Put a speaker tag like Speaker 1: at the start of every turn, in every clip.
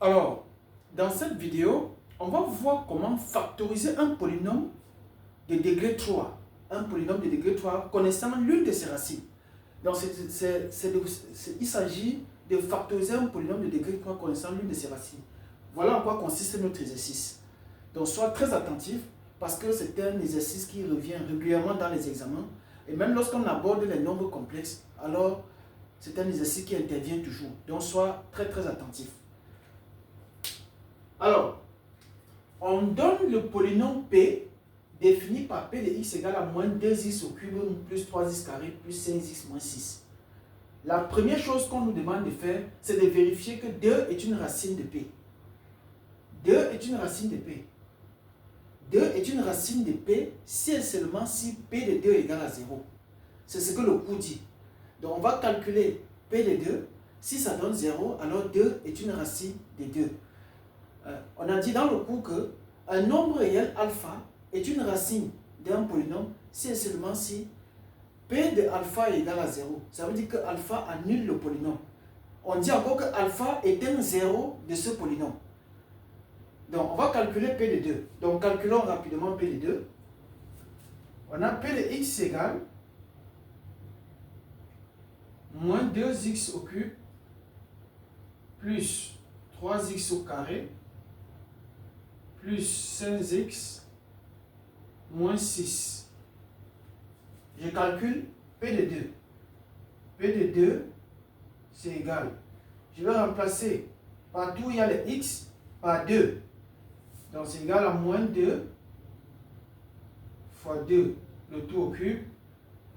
Speaker 1: Alors, dans cette vidéo, on va voir comment factoriser un polynôme de degré 3. Un polynôme de degré 3 connaissant l'une de ses racines. Donc, il s'agit de factoriser un polynôme de degré 3 connaissant l'une de ses racines. Voilà en quoi consiste notre exercice. Donc, sois très attentif parce que c'est un exercice qui revient régulièrement dans les examens. Et même lorsqu'on aborde les nombres complexes, alors c'est un exercice qui intervient toujours. Donc, sois très très attentif. Alors, on donne le polynôme P défini par P de x égale à moins 2x au cube plus 3x carré plus 5x moins 6. La première chose qu'on nous demande de faire, c'est de vérifier que 2 est une racine de P. 2 est une racine de P. 2 est une racine de P si et seulement si P de 2 égale à 0. C'est ce que le cours dit. Donc on va calculer P de 2. Si ça donne 0, alors 2 est une racine de 2. On a dit dans le cours que un nombre réel alpha est une racine d'un polynôme si et seulement si P de alpha est égal à 0. Ça veut dire que alpha annule le polynôme. On dit encore que alpha est un 0 de ce polynôme. Donc on va calculer P de 2. Donc calculons rapidement P de 2. On a P de x égale moins 2x au cube plus 3x au carré plus 5x moins 6. Je calcule P de 2. P de 2, c'est égal. Je vais remplacer partout où il y a le x par 2. Donc c'est égal à moins 2 fois 2, le tout au cube,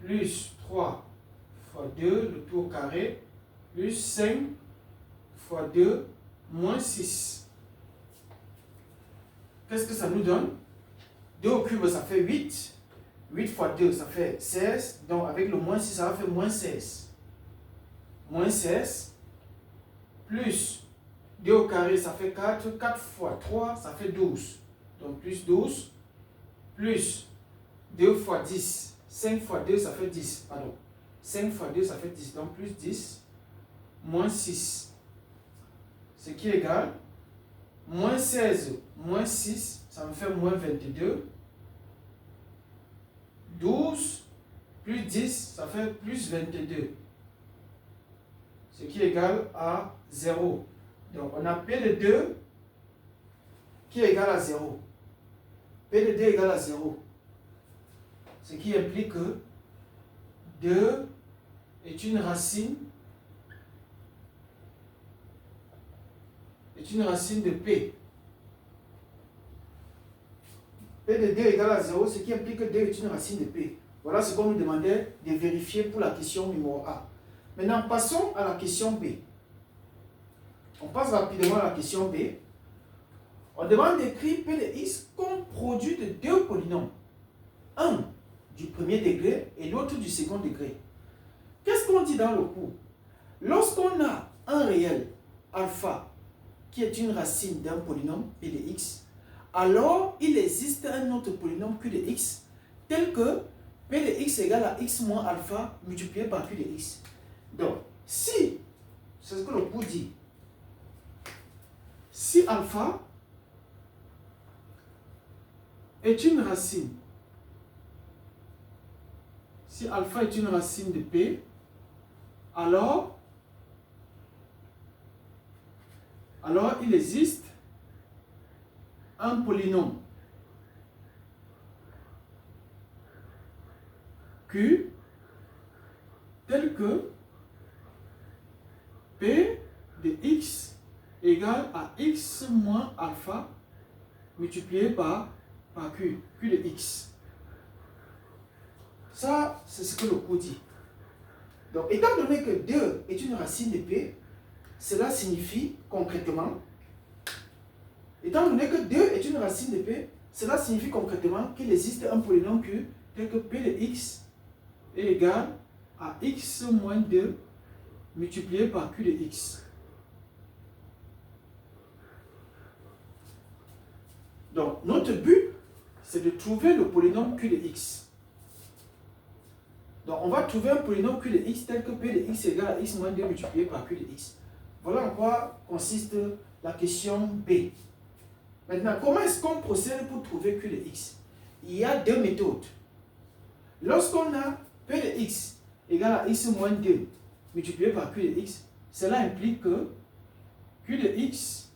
Speaker 1: plus 3 fois 2, le tout au carré, plus 5 fois 2, moins 6. Qu'est-ce que ça nous donne? 2 au cube, ça fait 8. 8 fois 2, ça fait 16. Donc, avec le moins 6, ça va faire moins 16. Moins 16. Plus 2 au carré, ça fait 4. 4 fois 3, ça fait 12. Donc, plus 12. Plus 2 fois 10. 5 fois 2, ça fait 10. Pardon. 5 fois 2, ça fait 10. Donc, plus 10. Moins 6. Ce qui est égal. Moins 16, moins 6, ça me fait moins 22. 12 plus 10, ça fait plus 22. Ce qui est égal à 0. Donc on a P de 2 qui est égal à 0. P de 2 égale à 0. Ce qui implique que 2 est une racine de P. P de 2 égale à 0, ce qui implique que 2 est une racine de P. Voilà ce qu'on nous demandait de vérifier pour la question numéro A. Maintenant, passons à la question B. On passe rapidement à la question B. On demande d'écrire P de x comme produit de deux polynômes. Un du premier degré et l'autre du second degré. Qu'est-ce qu'on dit dans le cours? Lorsqu'on a un réel alpha qui est une racine d'un polynôme P de x, alors il existe un autre polynôme Q de x tel que P de x égale à x moins alpha multiplié par Q de x. Donc, si, c'est ce que le cours dit, si alpha est une racine, si alpha est une racine de P, alors il existe un polynôme Q tel que P de x égale à x moins alpha multiplié par Q de x. Ça, c'est ce que le cours dit. Donc, étant donné que 2 est une racine de P, cela signifie concrètement, étant donné que 2 est une racine de P, cela signifie concrètement qu'il existe un polynôme Q tel que P de x est égal à x moins 2 multiplié par Q de x. Donc, notre but, c'est de trouver le polynôme Q de x. Donc, on va trouver un polynôme Q de x tel que P de x égale à x moins 2 multiplié par Q de x. Voilà en quoi consiste la question B. Maintenant, comment est-ce qu'on procède pour trouver Q de x? Il y a deux méthodes. Lorsqu'on a P de x égale à x moins 2 multiplié par Q de x, cela implique que Q de x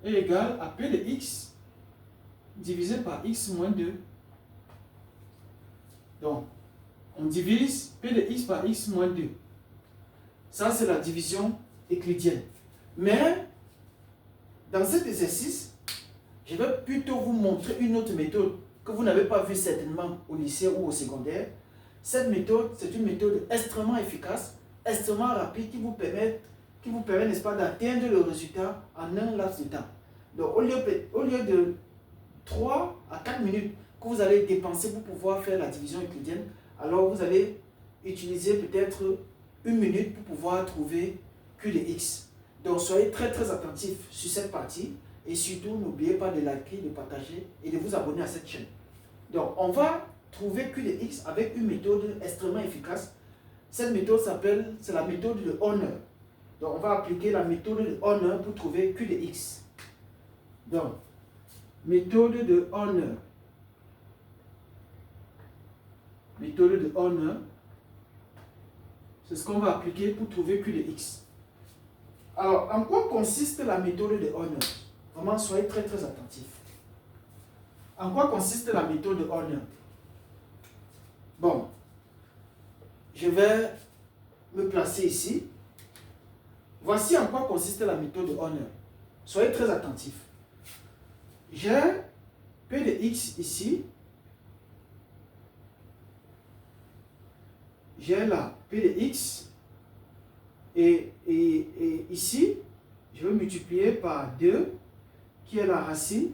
Speaker 1: est égal à P de x divisé par x moins 2. Donc, on divise P de x par x moins 2. Ça, c'est la division euclidienne. Mais, dans cet exercice, je vais plutôt vous montrer une autre méthode que vous n'avez pas vue certainement au lycée ou au secondaire. Cette méthode, c'est une méthode extrêmement efficace, extrêmement rapide, qui vous permet, n'est-ce pas, d'atteindre le résultat en un laps de temps. Donc, au lieu de 3 à 4 minutes que vous allez dépenser pour pouvoir faire la division euclidienne, alors vous allez utiliser peut-être 1 minute pour pouvoir trouver Q de x. Donc, soyez très très attentifs sur cette partie et surtout, n'oubliez pas de liker, de partager et de vous abonner à cette chaîne. Donc, on va trouver Q de x avec une méthode extrêmement efficace. Cette méthode c'est la méthode de Horner. Donc, on va appliquer la méthode de Horner pour trouver Q de x. Donc, méthode de Horner. Méthode de Horner. C'est ce qu'on va appliquer pour trouver Q de x. Alors, en quoi consiste la méthode de Horner? Vraiment, soyez très très attentifs. En quoi consiste la méthode de Horner? Bon, je vais me placer ici. Voici en quoi consiste la méthode de Horner. Soyez très attentifs. J'ai P de x ici. J'ai la P de x. Et ici, je vais multiplier par 2, qui est la racine.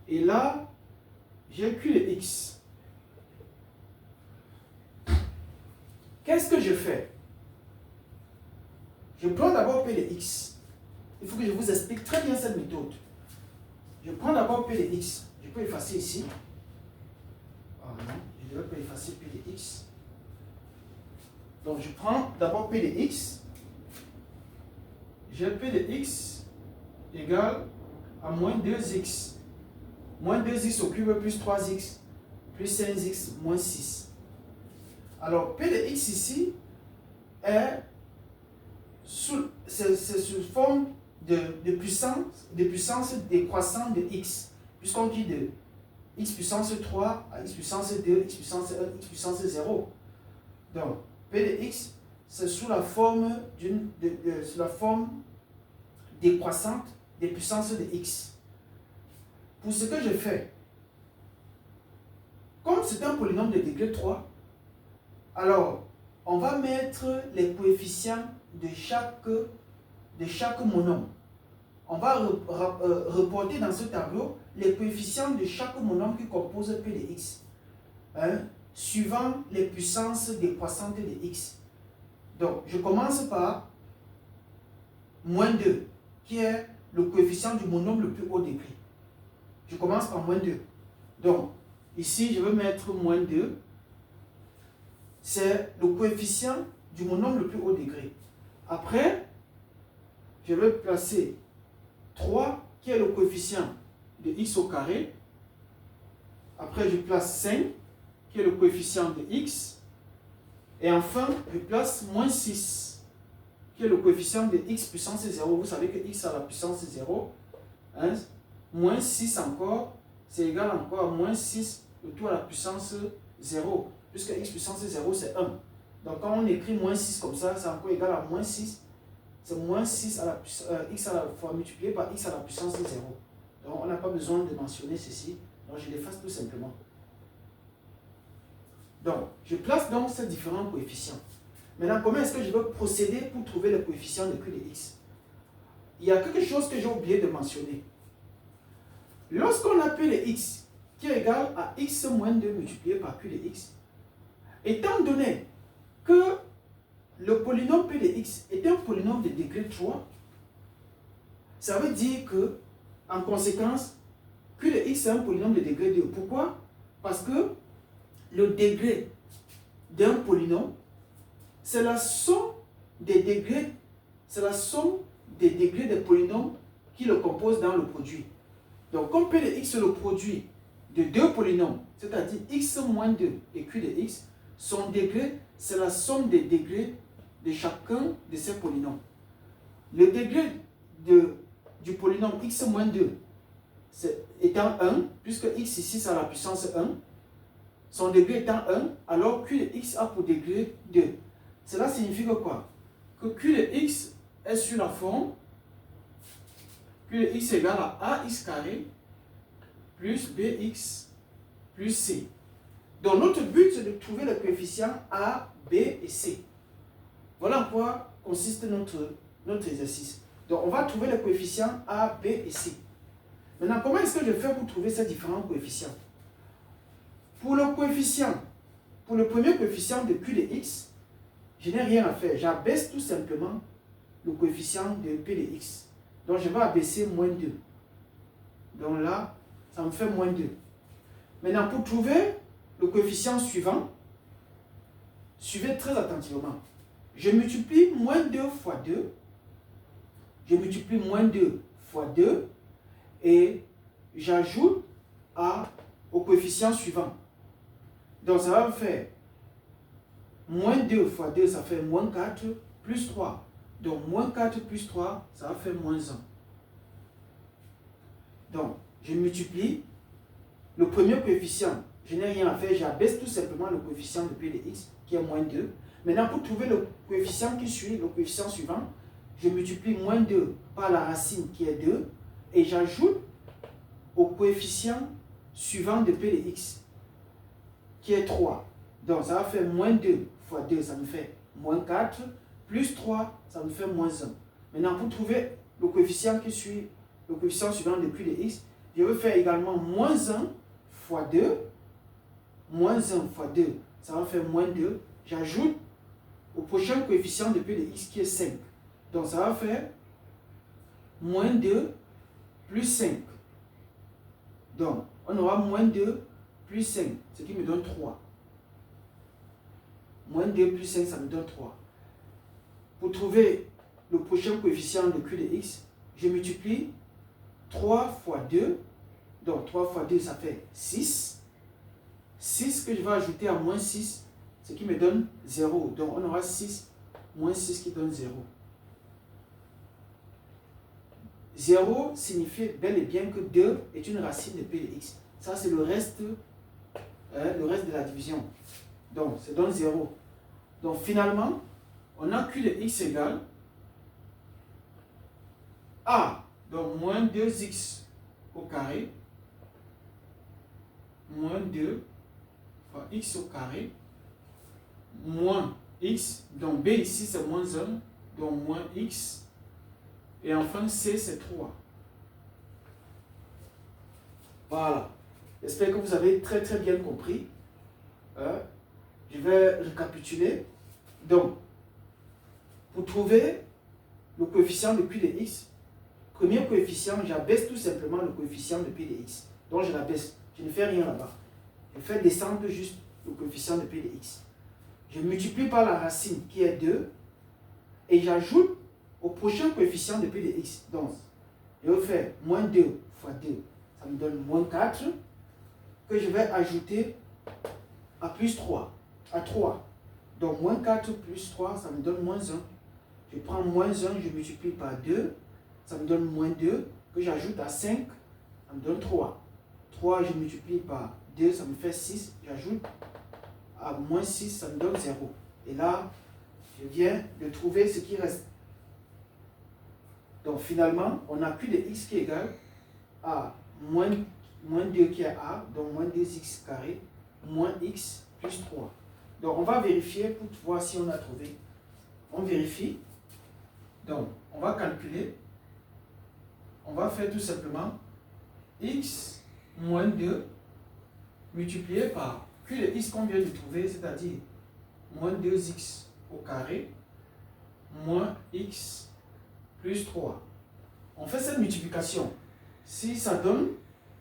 Speaker 1: Et là, j'ai Q de x. Qu'est-ce que je fais? Je prends d'abord P de x. Il faut que je vous explique très bien cette méthode. Je prends d'abord P de x. Je peux effacer ici. Ah non, je ne devrais pas effacer P de x. Donc, je prends d'abord P de x. J'ai P de x égale à moins 2x. Moins 2x au cube plus 3x plus 5x moins 6. Alors, P de x ici est sous forme de puissance décroissante de x. Puisqu'on dit de x puissance 3 à x puissance 2, x puissance 1, x puissance 0. Donc, P de x, c'est sous la forme décroissante des puissances de x. Pour ce que je fais, comme c'est un polynôme de degré 3, alors on va mettre les coefficients de chaque monôme. On va reporter dans ce tableau les coefficients de chaque monôme qui compose P de x, suivant les puissances décroissantes de x. Donc, je commence par moins 2, qui est le coefficient du monôme le plus haut degré. Je commence par moins 2. Donc, ici, je vais mettre moins 2. C'est le coefficient du monôme le plus haut degré. Après, je vais placer 3, qui est le coefficient de x au carré. Après, je place 5, qui est le coefficient de x. Et enfin, je place moins 6, qui est le coefficient de x puissance 0. Vous savez que x a la puissance 0. Hein? Moins 6 encore, c'est égal encore à moins 6, le tout à la puissance 0. Puisque x puissance 0, c'est 1. Donc, quand on écrit moins 6 comme ça, c'est encore égal à moins 6. C'est moins 6 à la x à la fois multiplié par x à la puissance 0. Donc, on n'a pas besoin de mentionner ceci. Donc, je l'efface tout simplement. Donc, je place donc ces différents coefficients. Maintenant, comment est-ce que je vais procéder pour trouver le coefficient de Q de x? Il y a quelque chose que j'ai oublié de mentionner. Lorsqu'on a P de x qui est égal à x moins 2 multiplié par Q de x, étant donné que le polynôme P de x est un polynôme de degré 3, ça veut dire que, en conséquence, Q de x est un polynôme de degré 2. Pourquoi? Parce que le degré d'un polynôme, c'est la somme des degrés, c'est la somme des degrés des polynômes qui le composent dans le produit. Donc, comme P de x est le produit de deux polynômes, c'est-à-dire x moins 2 et q de x, son degré, c'est la somme des degrés de chacun de ces polynômes. Le degré du polynôme x moins 2 étant 1, puisque x ici c'est à la puissance 1, son degré étant 1, alors q de x a pour degré 2. Cela signifie quoi? Que q de x est sur la forme q de x égale à ax carré plus bx plus c. Donc notre but c'est de trouver le coefficient a, b et c. Voilà en quoi consiste notre exercice. Donc on va trouver les coefficients a, b et c. Maintenant, comment est-ce que je fais pour trouver ces différents coefficients? Pour le premier coefficient de q de x, je n'ai rien à faire. J'abaisse tout simplement le coefficient de p de x. Donc je vais abaisser moins 2. Donc là, ça me fait moins 2. Maintenant, pour trouver le coefficient suivant, suivez très attentivement. Je multiplie moins 2 fois 2. Je multiplie moins 2 fois 2. Et j'ajoute au coefficient suivant. Donc ça va me faire moins 2 fois 2, ça fait moins 4 plus 3. Donc moins 4 plus 3, ça va faire moins 1. Donc je multiplie le premier coefficient. Je n'ai rien à faire, j'abaisse tout simplement le coefficient de P de x qui est moins 2. Maintenant pour trouver le coefficient qui suit, le coefficient suivant, je multiplie moins 2 par la racine qui est 2. Et j'ajoute au coefficient suivant de P de x, qui est 3. Donc ça va faire moins 2 fois 2, ça me fait moins 4, plus 3, ça me fait moins 1. Maintenant, pour trouver le coefficient qui suit, le coefficient suivant de Q de x, je vais faire également moins 1 fois 2, moins 1 fois 2, ça va faire moins 2. J'ajoute au prochain coefficient de P de x qui est 5. Donc ça va faire moins 2 plus 5. Donc, on aura moins 2 plus 5, ce qui me donne 3. Moins 2 plus 5, ça me donne 3. Pour trouver le prochain coefficient de Q de x, je multiplie 3 fois 2. Donc, 3 fois 2, ça fait 6. 6 que je vais ajouter à moins 6, ce qui me donne 0. Donc, on aura 6 moins 6 qui donne 0. 0 signifie bel et bien que 2 est une racine de P de x. Ça, c'est le reste de la division. Donc, ça donne 0. Donc, finalement, on a Q de x égale A, donc moins 2x au carré, moins 2 fois x au carré, moins x, donc B ici c'est moins 1, donc moins x, et enfin C c'est 3. Voilà. J'espère que vous avez très très bien compris. Je vais récapituler. Donc, pour trouver le coefficient de Q de x, premier coefficient, j'abaisse tout simplement le coefficient de P de x. Donc je l'abaisse, je ne fais rien là-bas. Je fais descendre juste le coefficient de P de x. Je multiplie par la racine qui est 2 et j'ajoute au prochain coefficient de P de x. Donc, je vais faire moins 2 fois 2, ça me donne moins 4, que je vais ajouter à plus 3, à 3. Donc, moins 4 plus 3, ça me donne moins 1. Je prends moins 1, je multiplie par 2, ça me donne moins 2, que j'ajoute à 5, ça me donne 3. 3, je multiplie par 2, ça me fait 6, j'ajoute à moins 6, ça me donne 0. Et là, je viens de trouver ce qui reste. Donc finalement, on a Q de x qui est égal à moins 2 qui est A, donc moins 2x carré, moins x plus 3. Donc on va vérifier pour voir si on a trouvé. On vérifie. Donc on va calculer. On va faire tout simplement x moins 2 multiplié par Q de x qu'on vient de trouver, c'est-à-dire moins 2x au carré, moins x plus 3. On fait cette multiplication. Si ça donne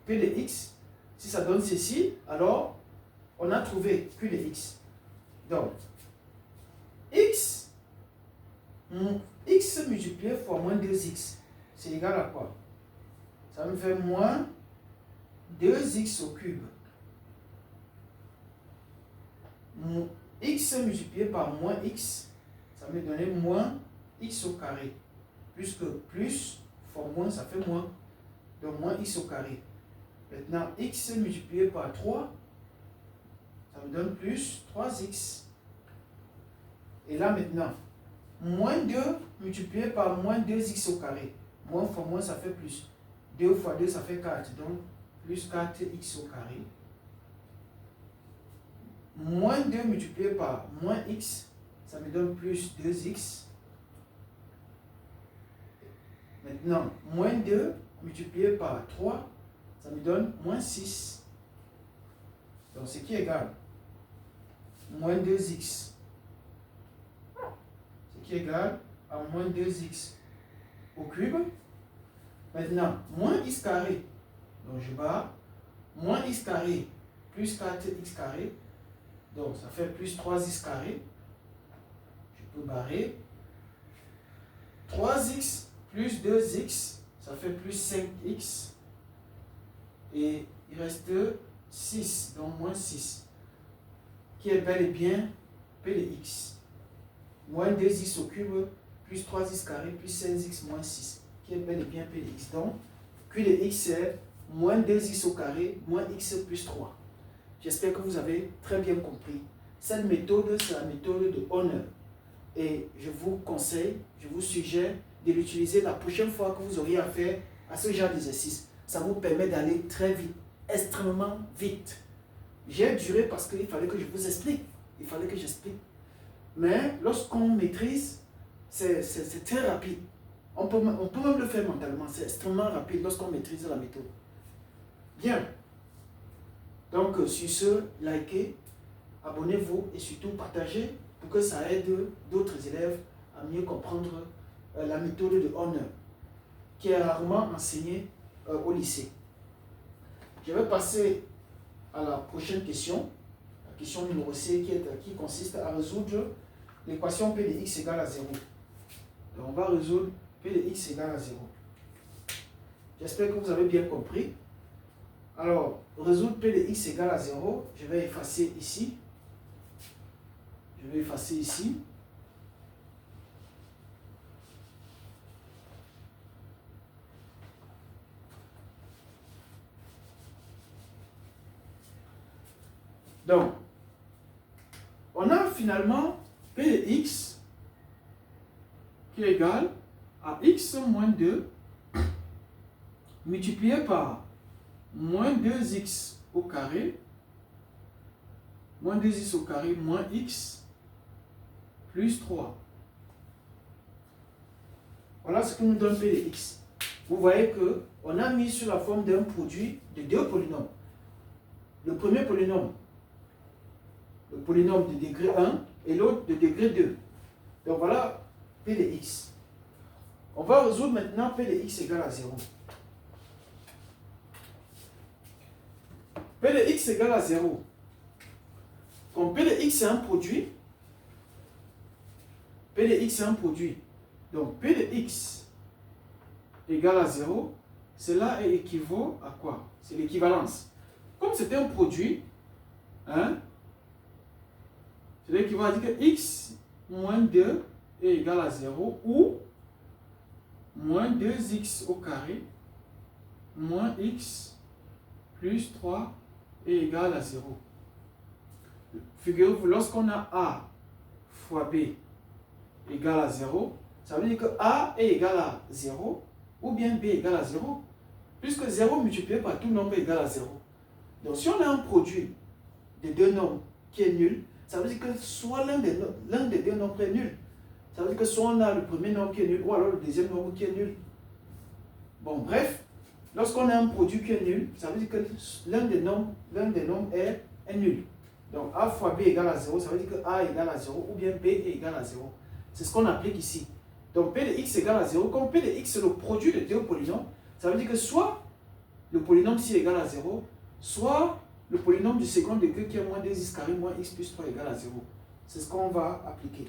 Speaker 1: P de x, si ça donne ceci, alors on a trouvé Q de x. Donc, x x multiplié fois moins 2x, c'est égal à quoi? Ça me fait moins 2x au cube. X multiplié par moins x, ça me donne moins x au carré. Puisque plus fois moins, ça fait moins. Donc moins x au carré. Maintenant, x multiplié par 3, ça me donne plus 3x. Et là maintenant, moins 2 multiplié par moins 2x au carré. Moins fois moins, ça fait plus. 2 fois 2, ça fait 4. Donc, plus 4x au carré. Moins 2 multiplié par moins x, ça me donne plus 2x. Maintenant, moins 2 multiplié par 3, ça me donne moins 6. Donc, ce qui est égal moins 2x. Ce qui est égal à moins 2x au cube. Maintenant, moins x carré. Donc, je barre. Moins x carré plus 4x carré. Donc, ça fait plus 3x carré. Je peux barrer. 3x plus 2x, ça fait plus 5x. Et il reste 6, donc moins 6. Qui est bel et bien P de x. Moins 2x au cube, plus 3x carré, plus 5x, moins 6. Qui est bel et bien P de x. Donc, Q de x est moins 2x au carré, moins x plus 3. J'espère que vous avez très bien compris. Cette méthode, c'est la méthode de Honor. Et je vous conseille, je vous suggère de l'utiliser la prochaine fois que vous auriez affaire à ce genre d'exercice. Ça vous permet d'aller très vite, extrêmement vite. J'ai duré parce qu'il fallait que je vous explique. Il fallait que j'explique. Mais lorsqu'on maîtrise, c'est très rapide. On peut même le faire mentalement. C'est extrêmement rapide lorsqu'on maîtrise la méthode. Bien. Donc, sur ce, likez, abonnez-vous et surtout partagez pour que ça aide d'autres élèves à mieux comprendre la méthode de Honor qui est rarement enseignée au lycée. Je vais passer à la prochaine question, la question numéro C qui consiste à résoudre l'équation P de x égale à 0. Donc, on va résoudre P de x égale à 0. J'espère que vous avez bien compris. Alors, résoudre P de x égale à 0, je vais effacer ici. Je vais effacer ici. Donc, on a finalement P de x qui est égal à x moins 2 multiplié par moins 2x au carré, moins 2x au carré, moins x plus 3. Voilà ce que nous donne P de x. Vous voyez qu'on a mis sur la forme d'un produit de deux polynômes. Le premier polynôme, le polynôme de degré 1 et l'autre de degré 2. Donc voilà P de x. On va résoudre maintenant P de x égale à 0. P de x égale à 0. Comme P de x est un produit, P de x est un produit. Donc P de x égale à 0, cela équivaut à quoi? C'est l'équivalence. Comme c'est un produit, hein, c'est l'équivalent à dire que x moins 2 est égal à 0 ou moins 2x au carré moins x plus 3 est égal à 0. Figurez-vous, lorsqu'on a A fois B égale à 0, ça veut dire que A est égal à 0 ou bien B est égal à 0, puisque 0 multiplié par tout nombre est égal à 0. Donc si on a un produit de deux nombres qui est nul, ça veut dire que soit l'un des deux nombres est nul. Ça veut dire que soit on a le premier nombre qui est nul ou alors le deuxième nombre qui est nul. Bon, bref, lorsqu'on a un produit qui est nul, ça veut dire que l'un des nombres est nul. Donc A fois B égale à 0, ça veut dire que A égale à 0 ou bien B est égal à 0. C'est ce qu'on applique ici. Donc P de x égale à 0. Comme P de x est le produit de deux polynômes, ça veut dire que soit le polynôme ci égale à 0, soit le polynôme du second degré qui est moins 2x carré moins x plus 3 égale à 0. C'est ce qu'on va appliquer.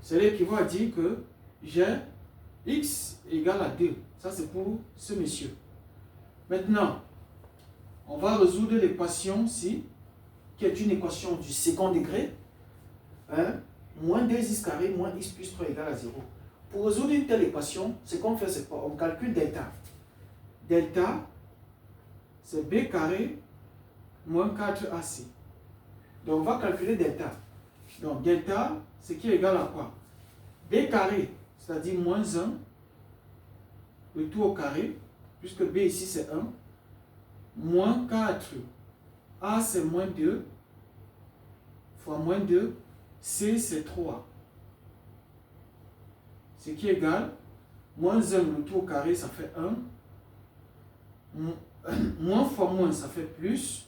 Speaker 1: C'est-à-dire qu'il va dire que j'ai x égale à 2. Ça, c'est pour ce monsieur. Maintenant, on va résoudre l'équation-ci, qui est une équation du second degré. Moins 2x carré moins x plus 3 égale à 0. Pour résoudre une telle équation, ce qu'on fait, c'est quoi? On calcule delta. Delta, c'est b carré moins 4ac. Donc, on va calculer delta. Donc, delta, c'est qui est égal à quoi? B carré, c'est-à-dire moins 1, le tout au carré, puisque b ici c'est 1, moins 4, a c'est moins 2, fois moins 2, c c'est 3. Ce qui est égal, moins 1, le tout au carré, ça fait 1, moins fois moins, ça fait plus,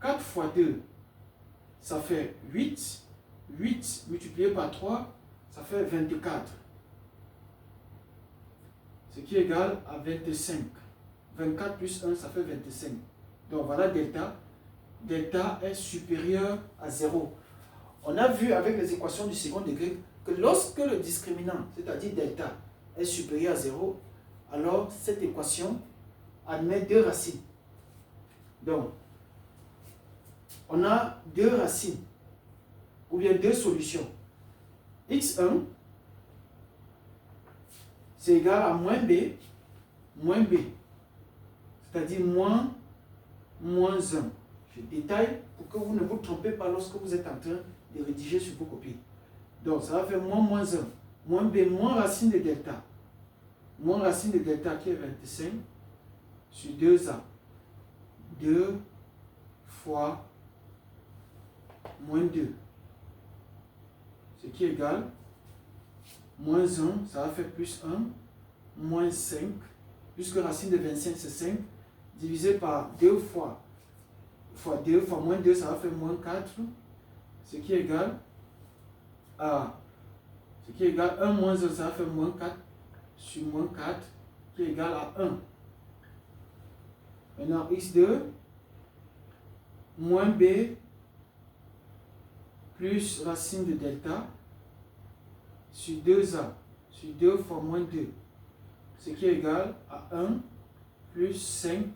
Speaker 1: 4 fois 2, ça fait 8, 8 multiplié par 3, ça fait 24. Ce qui est égal à 25. 24 plus 1, ça fait 25. Donc voilà delta. Delta est supérieur à 0. On a vu avec les équations du second degré que lorsque le discriminant, c'est-à-dire delta, est supérieur à 0, alors cette équation admet deux racines. Donc, on a deux racines, ou bien deux solutions. x1, c'est égal à moins b, c'est-à-dire moins 1. Je détaille pour que vous ne vous trompez pas lorsque vous êtes en train de rédiger sur vos copies. Donc, ça va faire moins 1, moins b, moins racine de delta. Moins racine de delta qui est 25 sur 2a. 2 fois moins 2. Ce qui est égal, moins 1, ça va faire plus 1, moins 5, puisque racine de 25 c'est 5, divisé par 2 fois 2 fois moins 2, ça va faire moins 4, ce qui est égal à 1 moins 1, ça va faire moins 4 sur moins 4, qui est égal à 1. Maintenant, x2, moins b, plus racine de delta, sur 2a, sur 2 fois moins 2, ce qui est égal à 1 plus 5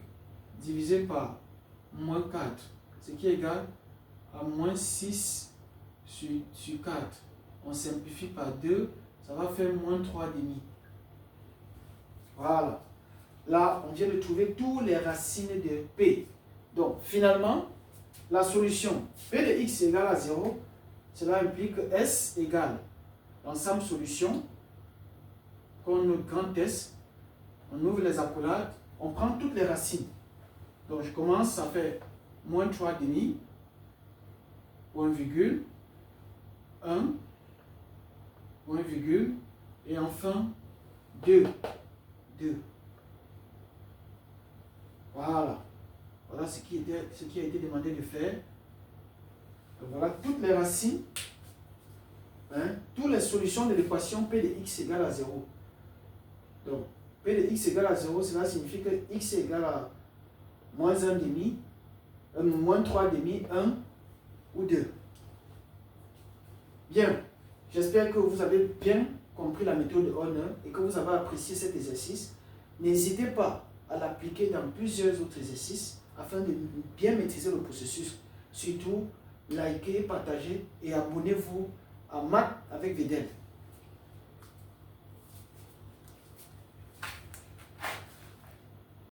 Speaker 1: divisé par moins 4, ce qui est égal à moins 6 sur 4. On simplifie par 2, ça va faire moins 3 demi. Voilà. Là, on vient de trouver toutes les racines de P. Donc, finalement, la solution P de x égale à 0, cela implique que S égale l'ensemble solution, qu'on note grand S, on ouvre les accolades, on prend toutes les racines. Donc, je commence, ça fait moins 3 demi, point virgule, 1, point virgule, et enfin 2. Voilà. Voilà ce qui a été demandé de faire. Donc voilà toutes les racines, toutes les solutions de l'équation P de x égale à 0. Donc, P de x égale à 0, cela signifie que x est égal à moins 1 demi, moins 3 demi, 1 ou 2. Bien, j'espère que vous avez bien compris la méthode Horner et que vous avez apprécié cet exercice. N'hésitez pas à l'appliquer dans plusieurs autres exercices afin de bien maîtriser le processus. Surtout, likez, partagez et abonnez-vous à Maths avec Vedel.